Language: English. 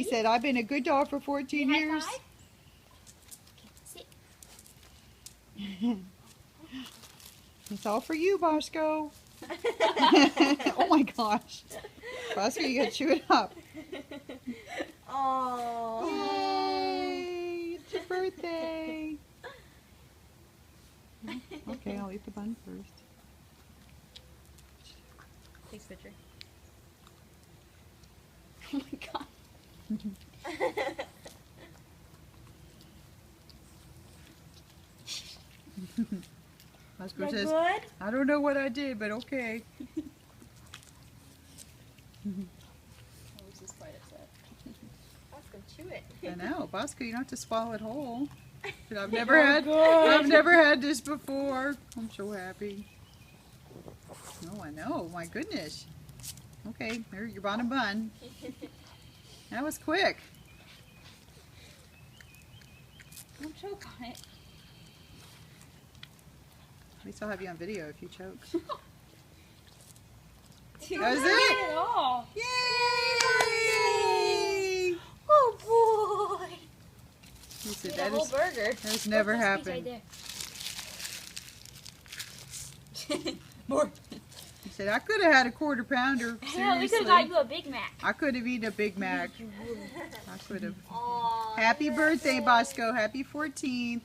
He said, I've been a good dog for 14 years. It's all for you, Bosco. Oh my gosh. Bosco, you gotta chew it up. Oh. Yay! It's your birthday. Okay, I'll eat the bun first. Take a picture. Oh my god. Bosco Is that says, good? I don't know what I did, but okay. Lucy's quite upset. Bosco, chew it. I know, Bosco, you don't have to swallow it whole. But I've Good. never had this before. I'm so happy. Oh, I know. My goodness. Okay, there, your bottom bun. That was quick. Don't choke on it. At least I'll have you on video if you choke. That was it? At all. Yay! Oh boy. He said, Eat a that whole is, burger. that's never Look, this happened. piece right there. More. He said, I could have had a quarter pounder. Hell, we could Seriously. have got you a Big Mac. I could have eaten a Big Mac. I could have. Aw, Happy birthday, Bosco. Happy 14th.